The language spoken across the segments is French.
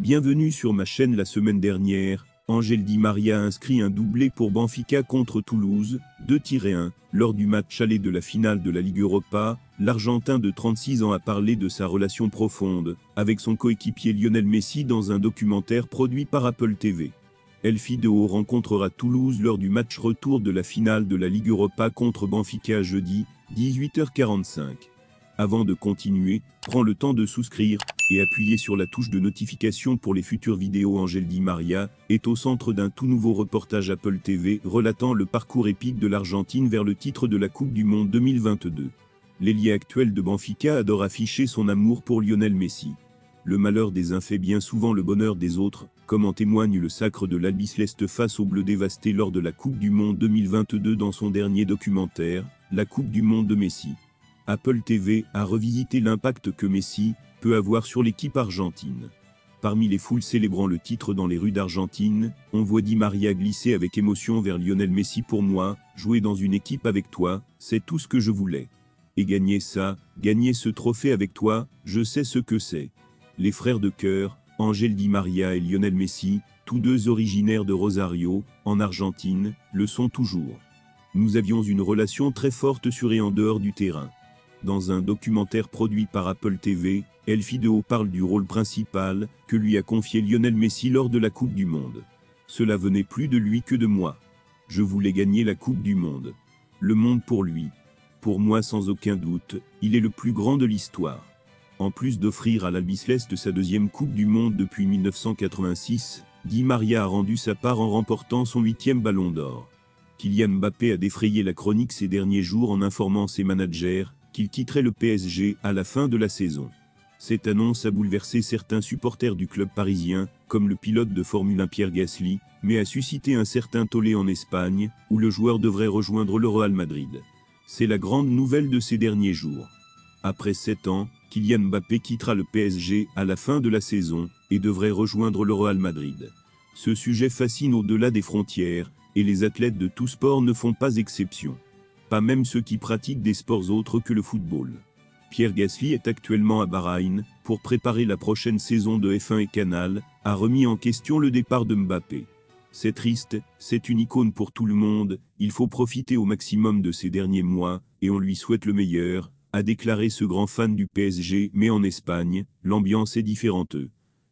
Bienvenue sur ma chaîne. La semaine dernière, Ángel Di María a inscrit un doublé pour Benfica contre Toulouse, 2-1. Lors du match aller de la finale de la Ligue Europa, l'Argentin de 36 ans a parlé de sa relation profonde avec son coéquipier Lionel Messi dans un documentaire produit par Apple TV. El Fideo rencontrera Toulouse lors du match retour de la finale de la Ligue Europa contre Benfica jeudi, 18h45. Avant de continuer, prends le temps de souscrire et appuyer sur la touche de notification pour les futures vidéos. Ángel Di María est au centre d'un tout nouveau reportage Apple TV relatant le parcours épique de l'Argentine vers le titre de la Coupe du Monde 2022. L'ailier actuel de Benfica adore afficher son amour pour Lionel Messi. Le malheur des uns fait bien souvent le bonheur des autres, comme en témoigne le sacre de l'Albiceleste face aux Bleus dévastés lors de la Coupe du Monde 2022 dans son dernier documentaire, La Coupe du Monde de Messi. Apple TV a revisité l'impact que Messi peut avoir sur l'équipe argentine. Parmi les foules célébrant le titre dans les rues d'Argentine, on voit Di María glisser avec émotion vers Lionel Messi. Pour moi, jouer dans une équipe avec toi, c'est tout ce que je voulais. Et gagner ça, gagner ce trophée avec toi, je sais ce que c'est. Les frères de cœur, Ángel Di María et Lionel Messi, tous deux originaires de Rosario, en Argentine, le sont toujours. Nous avions une relation très forte sur et en dehors du terrain. Dans un documentaire produit par Apple TV, El Fideo parle du rôle principal que lui a confié Lionel Messi lors de la Coupe du Monde. Cela venait plus de lui que de moi. Je voulais gagner la Coupe du Monde. Le monde pour lui. Pour moi sans aucun doute, il est le plus grand de l'histoire. En plus d'offrir à l'Albiceleste sa deuxième Coupe du Monde depuis 1986, Di María a rendu sa part en remportant son 8e ballon d'or. Kylian Mbappé a défrayé la chronique ces derniers jours en informant ses managers qu'il quitterait le PSG à la fin de la saison. Cette annonce a bouleversé certains supporters du club parisien, comme le pilote de Formule 1 Pierre Gasly, mais a suscité un certain tollé en Espagne, où le joueur devrait rejoindre le Real Madrid. C'est la grande nouvelle de ces derniers jours. Après 7 ans, Kylian Mbappé quittera le PSG à la fin de la saison et devrait rejoindre le Real Madrid. Ce sujet fascine au-delà des frontières, et les athlètes de tout sport ne font pas exception. Pas même ceux qui pratiquent des sports autres que le football. Pierre Gasly est actuellement à Bahreïn, pour préparer la prochaine saison de F1 et Canal, a remis en question le départ de Mbappé. C'est triste, c'est une icône pour tout le monde, il faut profiter au maximum de ces derniers mois, et on lui souhaite le meilleur, a déclaré ce grand fan du PSG. Mais en Espagne, l'ambiance est différente.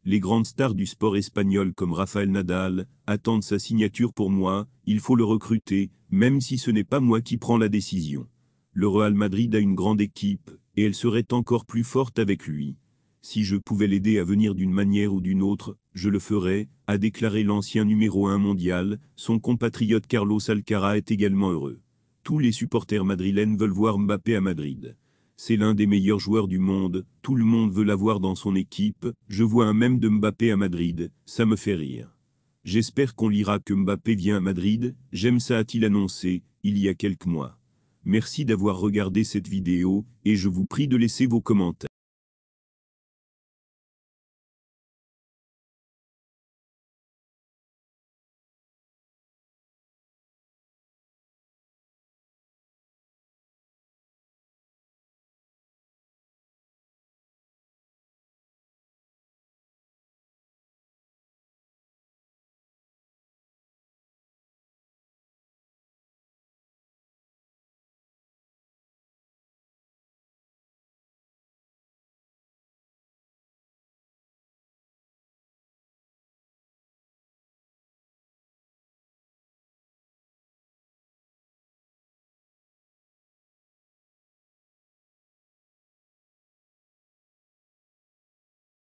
Les grandes stars du sport espagnol comme Rafael Nadal attendent sa signature. Pour moi, il faut le recruter, même si ce n'est pas moi qui prends la décision. Le Real Madrid a une grande équipe, et elle serait encore plus forte avec lui. Si je pouvais l'aider à venir d'une manière ou d'une autre, je le ferais, a déclaré l'ancien numéro 1 mondial. Son compatriote Carlos Alcaraz est également heureux. Tous les supporters madrilènes veulent voir Mbappé à Madrid. C'est l'un des meilleurs joueurs du monde, tout le monde veut l'avoir dans son équipe. Je vois un mème de Mbappé à Madrid, ça me fait rire. J'espère qu'on lira que Mbappé vient à Madrid, j'aime ça, a-t-il annoncé, il y a quelques mois. Merci d'avoir regardé cette vidéo, et je vous prie de laisser vos commentaires.